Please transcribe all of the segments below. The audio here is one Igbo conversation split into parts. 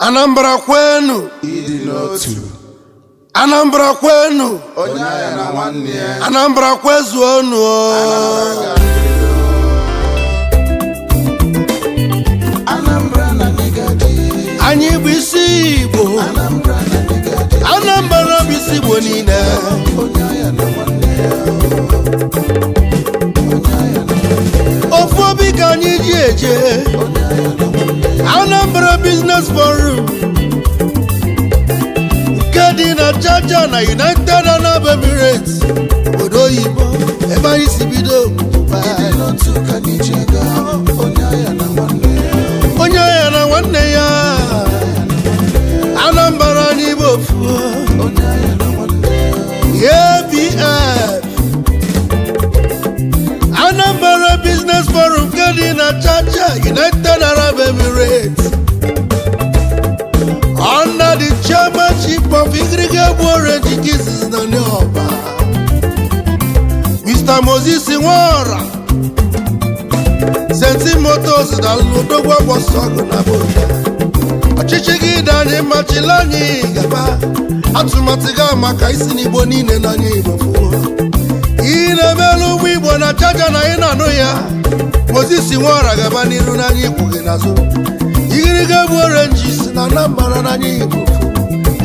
Anambra kwenu ịdị n'otu. Anambra kwenu Onye agha na nwanne ya. Anambra kwezuonu Anambra na Nigadi. anyị bụ isi Igbo Anambra na Nigadi. Anambra bụ isi Igbo niile Onye agha na nwanne ya. ofu obi ka anyị ji eje Anambra Business Forum nke dị na Chacha na United Arab Emirates obodo oyibo ebe anyị si bido Ịdị n'otu ka anyị ji gaa. Onye agha na nwanne ya. onye ya na nwanne ya Anambra anyị bụ ofu Onye agha na nwanne ya. ABF Anambra Business Forum nke dị na Chacha United Arab Emirates under the chairmanship of Igirigagbu Orange Kisses na Nioba Mr. Moses Nwora Senti Motors na Lodogwa Bosogo na Boja ọchịchị gị dị anyị machila anyị gaba atụmatụ ga maka isi n'Igbo niile na anyị Igbo fuo ị na-emelu ụmụ Igbo na Chacha na ị na-anụ ya Moses Nwora gaba n'iru n'anya ikwughị n'azụ Igirigagbu Orange si na Anambra n'anya Igbo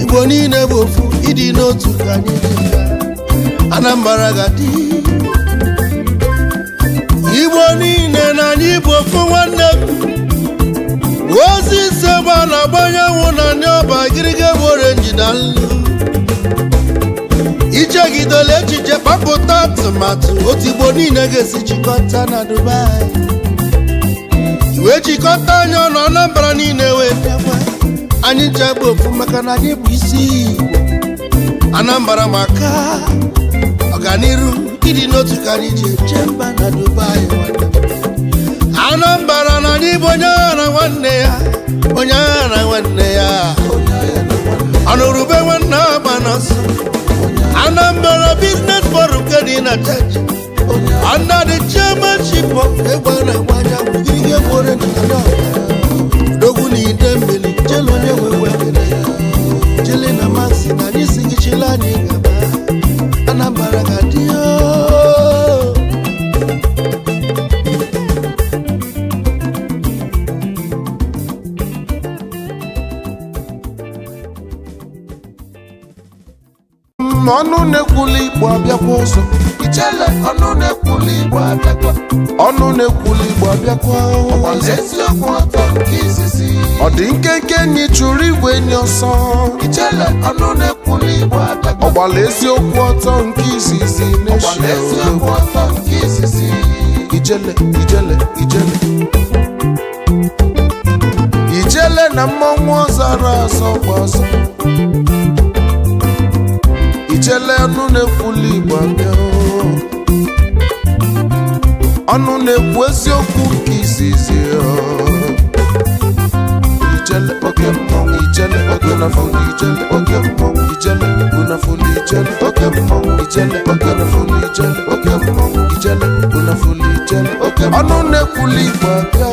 Igbo niile bụ ofu ịdị n'otu ka anyị dị Anambra ga-adị Igbo niile na anyị bụ ofu nwanne m ozi ise gba na-agbanye anwụ na Nioba Igirigagbu Orange na nlu ichegidela echiche kpapụta atụmatụ otu Igbo niile ga-esi chịkọta na Dubai iwe chịkọta anyị ọnụ Anambra niile wee bịakwa anyị nchegbu ofu maka na anyị bụ isi Igbo Anambra maka ọganiru ịdị n'otu ka anyị ji eche mba na Dubai Anambra na anyị bụ onye agha na nwanne ya onye agha na nwanne ya ọnụrụbe nwanne agba n'ọsọ Anambra Business Forum nke dị na Chacha under the chairmanship of Egbanagwanya Igirigagbu Orange na Odogwu na Idemmili jele onye nwewe jele na Maxi na anyị si gị chila anyị gaba Anambra ga-adị ọnụ na-ekwuli Igbo abịakwa ụzọ. Ijele ọnụ na-ekwuli Igbo abịakwa. Ọnụ na-ekwuli Igbo abịakwa. Ọgbala eziokwu ọtọ nke izizi. Ọ dị nkenke enyi chụrụ igwe enyi ọsọ. Ijele ọnụ na-ekwuli Igbo abịakwa. Ọgbala eziokwu ọtọ nke izizi. Ọgbala eziokwu ọtọ nke izizi. Ijele ijele ijele. Ijele na mmọnwụ ọzara azọ gba ọzọ. Ijele ọnụ na-ekwuli Igbo abịa ọnụ na-ekwu eziokwu nke izizi Ijele oke mmọnwụ Ijele oke nafọlụ Ijele oke mmọnwụ Ijele unafọlụ Ijele oke mmọnwụ Ijele oke nafọlụ Ijele oke mmọnwụ Ijele unafọlụ Ijele oke ọnụ na-ekwuli Igbo abịa